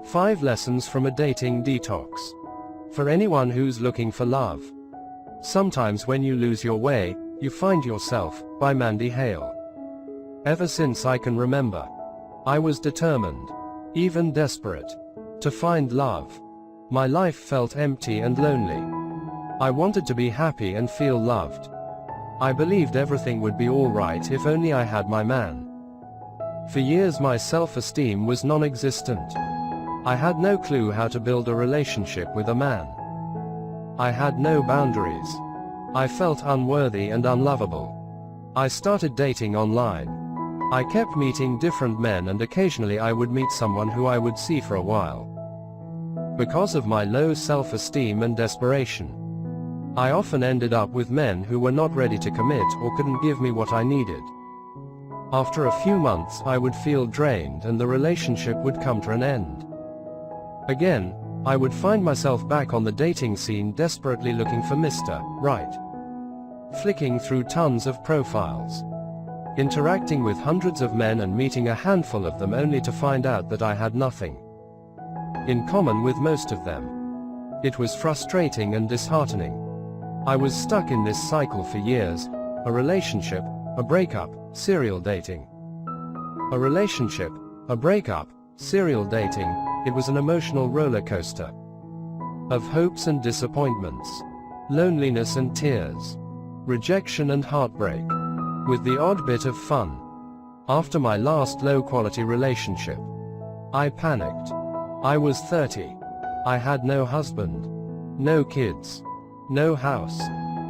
5 Lessons from a Dating Detox. For anyone who's looking for love. Sometimes when you lose your way, you find yourself, by Mandy Hale. Ever since I can remember, I was determined, even desperate, to find love. My life felt empty and lonely. I wanted to be happy and feel loved. I believed everything would be alright if only I had my man. For years my self-esteem was non-existent. I had no clue how to build a relationship with a man. I had no boundaries. I felt unworthy and unlovable. I started dating online. I kept meeting different men and occasionally I would meet someone who I would see for a while. Because of my low self-esteem and desperation, I often ended up with men who were not ready to commit or couldn't give me what I needed. After a few months I would feel drained and the relationship would come to an end. Again, I would find myself back on the dating scene desperately looking for Mr. Right. Flicking through tons of profiles. Interacting with hundreds of men and meeting a handful of them only to find out that I had nothing in common with most of them. It was frustrating and disheartening. I was stuck in this cycle for years, a relationship, a breakup, serial dating. A relationship, a breakup, serial dating. It was an emotional roller coaster of hopes and disappointments, loneliness and tears, rejection and heartbreak, with the odd bit of fun. After my last low-quality relationship, I panicked. I was 30. I had no husband, no kids, no house,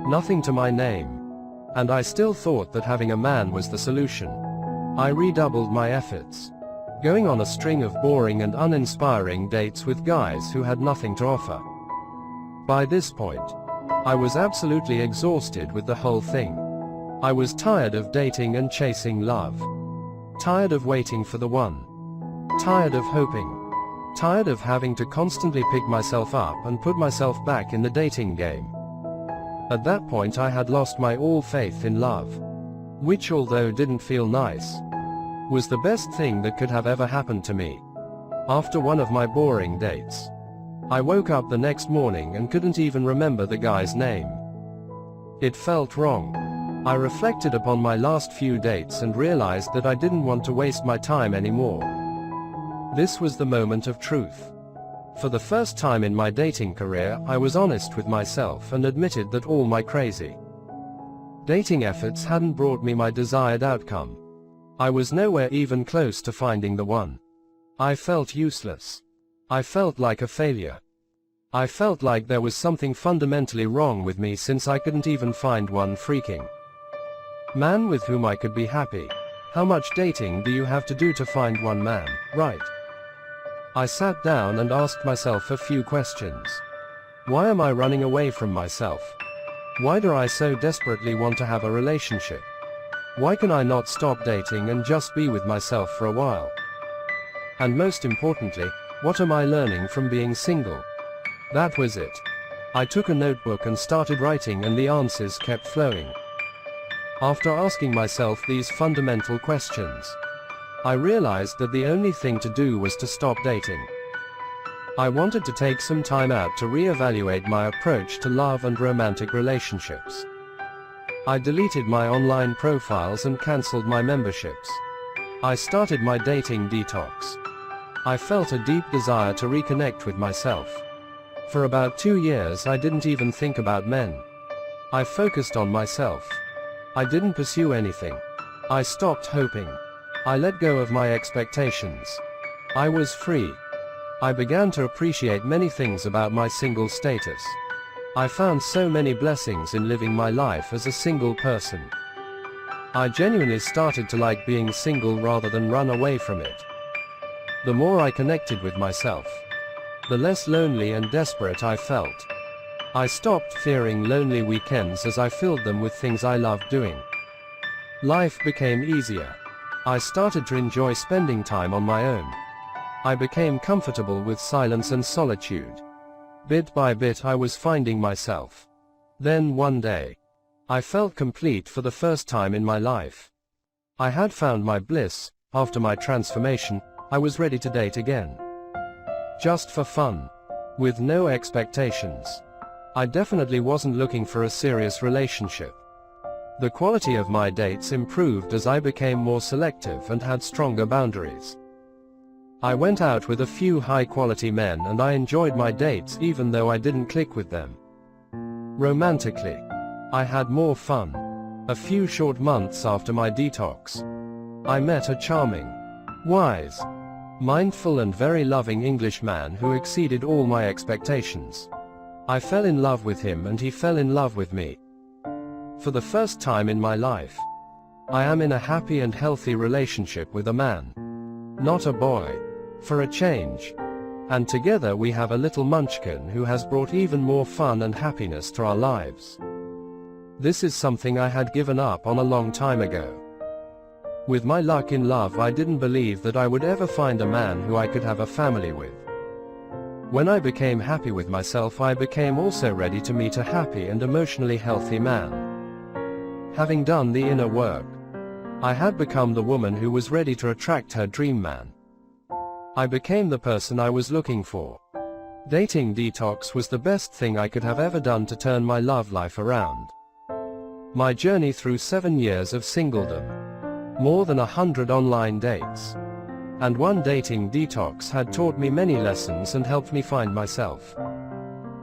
nothing to my name, and I still thought that having a man was the solution. I redoubled my efforts, going on a string of boring and uninspiring dates with guys who had nothing to offer. By this point, I was absolutely exhausted with the whole thing. I was tired of dating and chasing love. Tired of waiting for the one. Tired of hoping. Tired of having to constantly pick myself up and put myself back in the dating game. At that point I had lost my all faith in love, which although didn't feel nice, was the best thing that could have ever happened to me. After one of my boring dates, I woke up the next morning and couldn't even remember the guy's name. It felt wrong. I reflected upon my last few dates and realized that I didn't want to waste my time anymore. This was the moment of truth. For the first time in my dating career, I was honest with myself and admitted that all my crazy dating efforts hadn't brought me my desired outcome. I was nowhere even close to finding the one. I felt useless. I felt like a failure. I felt like there was something fundamentally wrong with me since I couldn't even find one freaking man with whom I could be happy. How much dating do you have to do to find one man, right? I sat down and asked myself a few questions. Why am I running away from myself? Why do I so desperately want to have a relationship? Why can I not stop dating and just be with myself for a while? And most importantly, what am I learning from being single? That was it. I took a notebook and started writing and the answers kept flowing. After asking myself these fundamental questions, I realized that the only thing to do was to stop dating. I wanted to take some time out to reevaluate my approach to love and romantic relationships. I deleted my online profiles and cancelled my memberships. I started my dating detox. I felt a deep desire to reconnect with myself. For about 2 years I didn't even think about men. I focused on myself. I didn't pursue anything. I stopped hoping. I let go of my expectations. I was free. I began to appreciate many things about my single status. I found so many blessings in living my life as a single person. I genuinely started to like being single rather than run away from it. The more I connected with myself, the less lonely and desperate I felt. I stopped fearing lonely weekends as I filled them with things I loved doing. Life became easier. I started to enjoy spending time on my own. I became comfortable with silence and solitude. Bit by bit I was finding myself. Then one day, I felt complete for the first time in my life. I had found my bliss. After my transformation, I was ready to date again. Just for fun. With no expectations. I definitely wasn't looking for a serious relationship. The quality of my dates improved as I became more selective and had stronger boundaries. I went out with a few high-quality men and I enjoyed my dates even though I didn't click with them. Romantically, I had more fun. A few short months after my detox, I met a charming, wise, mindful and very loving English man who exceeded all my expectations. I fell in love with him and he fell in love with me. For the first time in my life, I am in a happy and healthy relationship with a man. Not a boy. For a change. And together we have a little munchkin who has brought even more fun and happiness to our lives. This is something I had given up on a long time ago. With my luck in love, I didn't believe that I would ever find a man who I could have a family with. When I became happy with myself, I became also ready to meet a happy and emotionally healthy man. Having done the inner work, I had become the woman who was ready to attract her dream man. I became the person I was looking for. Dating Detox was the best thing I could have ever done to turn my love life around. My journey through 7 years of singledom, more than 100 online dates, and one dating detox had taught me many lessons and helped me find myself.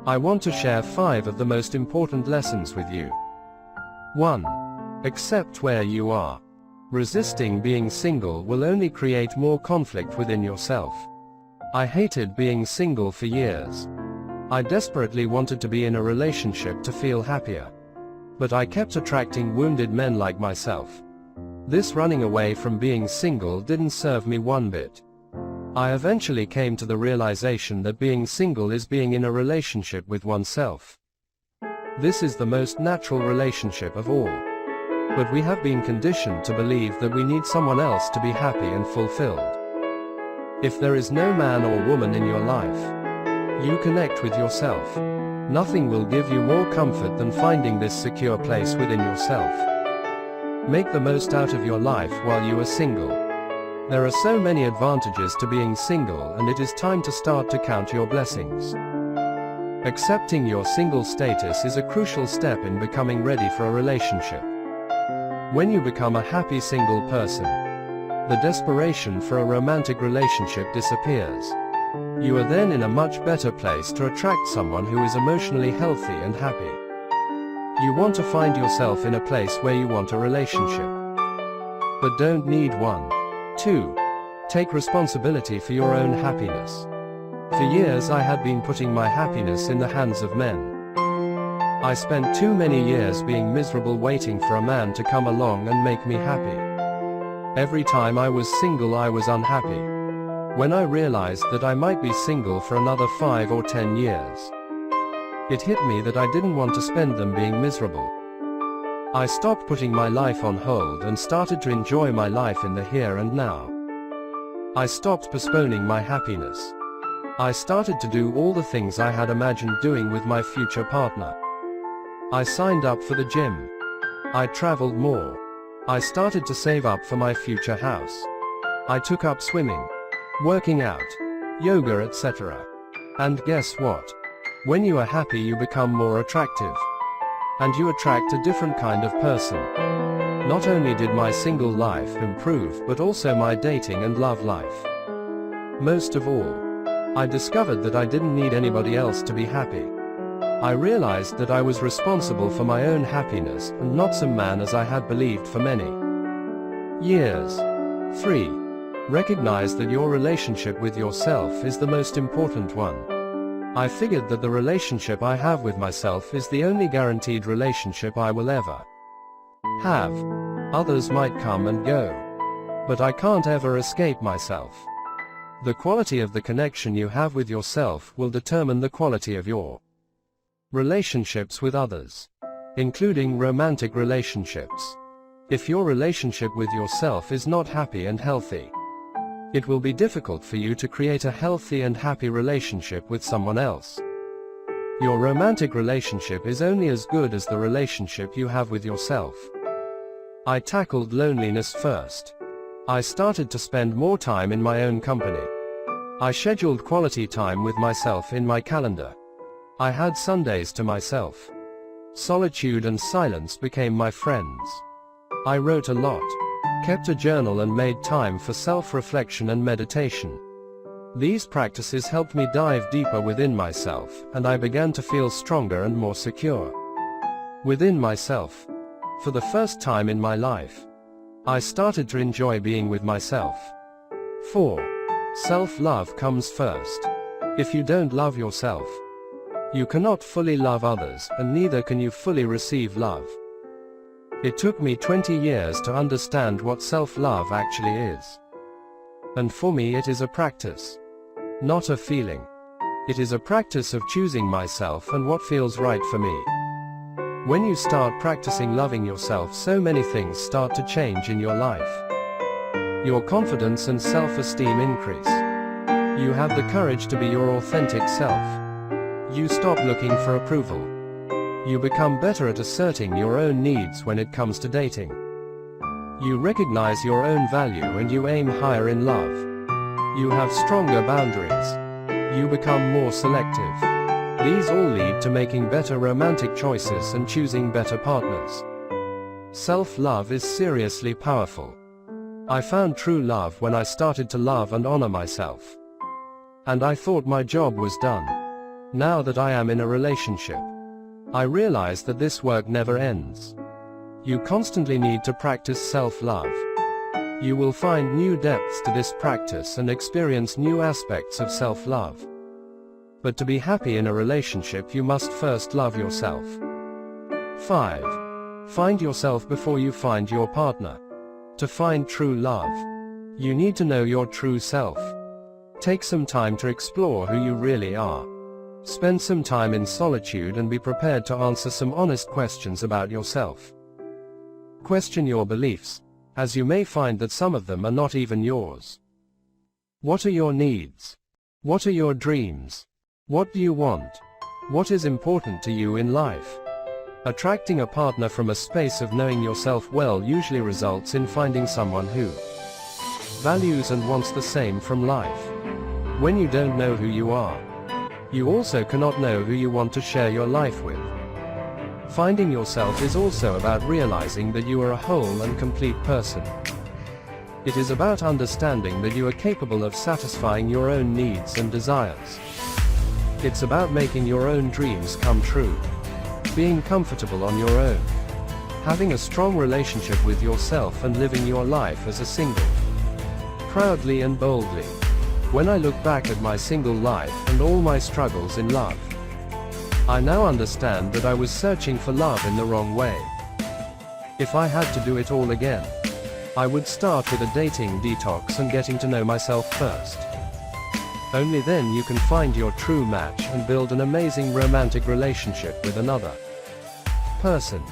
I want to share 5 of the most important lessons with you. 1. Accept where you are. Resisting being single will only create more conflict within yourself. I hated being single for years. I desperately wanted to be in a relationship to feel happier. But I kept attracting wounded men like myself. This running away from being single didn't serve me one bit. I eventually came to the realization that being single is being in a relationship with oneself. This is the most natural relationship of all. But we have been conditioned to believe that we need someone else to be happy and fulfilled. If there is no man or woman in your life, you connect with yourself. Nothing will give you more comfort than finding this secure place within yourself. Make the most out of your life while you are single. There are so many advantages to being single, and it is time to start to count your blessings. Accepting your single status is a crucial step in becoming ready for a relationship. When you become a happy single person, the desperation for a romantic relationship disappears. You are then in a much better place to attract someone who is emotionally healthy and happy. You want to find yourself in a place where you want a relationship, but don't need one. 2. Take responsibility for your own happiness. For years I had been putting my happiness in the hands of men. I spent too many years being miserable waiting for a man to come along and make me happy. Every time I was single I was unhappy. When I realized that I might be single for another 5 or 10 years, it hit me that I didn't want to spend them being miserable. I stopped putting my life on hold and started to enjoy my life in the here and now. I stopped postponing my happiness. I started to do all the things I had imagined doing with my future partner. I signed up for the gym. I traveled more. I started to save up for my future house. I took up swimming, working out, yoga, etc. And guess what? When you are happy you become more attractive. And you attract a different kind of person. Not only did my single life improve, but also my dating and love life. Most of all, I discovered that I didn't need anybody else to be happy. I realized that I was responsible for my own happiness and not some man as I had believed for many years. 3. Recognize that your relationship with yourself is the most important one. I figured that the relationship I have with myself is the only guaranteed relationship I will ever have. Others might come and go, but I can't ever escape myself. The quality of the connection you have with yourself will determine the quality of your relationships with others, including romantic relationships. If your relationship with yourself is not happy and healthy, it will be difficult for you to create a healthy and happy relationship with someone else. Your romantic relationship is only as good as the relationship you have with yourself. I tackled loneliness first. I started to spend more time in my own company. I scheduled quality time with myself in my calendar. I had Sundays to myself. Solitude and silence became my friends. I wrote a lot, kept a journal and made time for self-reflection and meditation. These practices helped me dive deeper within myself, and I began to feel stronger and more secure within myself. For the first time in my life, I started to enjoy being with myself. 4. Self-love comes first. If you don't love yourself, you cannot fully love others, and neither can you fully receive love. It took me 20 years to understand what self-love actually is. And for me it is a practice, not a feeling. It is a practice of choosing myself and what feels right for me. When you start practicing loving yourself, so many things start to change in your life. Your confidence and self-esteem increase. You have the courage to be your authentic self. You stop looking for approval. You become better at asserting your own needs when it comes to dating. You recognize your own value and you aim higher in love. You have stronger boundaries. You become more selective. These all lead to making better romantic choices and choosing better partners. Self-love is seriously powerful. I found true love when I started to love and honor myself. And I thought my job was done. Now that I am in a relationship, I realize that this work never ends. You constantly need to practice self-love. You will find new depths to this practice and experience new aspects of self-love. But to be happy in a relationship, you must first love yourself. 5. Find yourself before you find your partner. To find true love, you need to know your true self. Take some time to explore who you really are. Spend some time in solitude and be prepared to answer some honest questions about yourself. Question your beliefs, as you may find that some of them are not even yours. What are your needs? What are your dreams? What do you want? What is important to you in life? Attracting a partner from a space of knowing yourself well usually results in finding someone who values and wants the same from life. When you don't know who you are, you also cannot know who you want to share your life with. Finding yourself is also about realizing that you are a whole and complete person. It is about understanding that you are capable of satisfying your own needs and desires. It's about making your own dreams come true. Being comfortable on your own. Having a strong relationship with yourself and living your life as a single. Proudly and boldly. When I look back at my single life and all my struggles in love, I now understand that I was searching for love in the wrong way. If I had to do it all again, I would start with a dating detox and getting to know myself first. Only then you can find your true match and build an amazing romantic relationship with another person.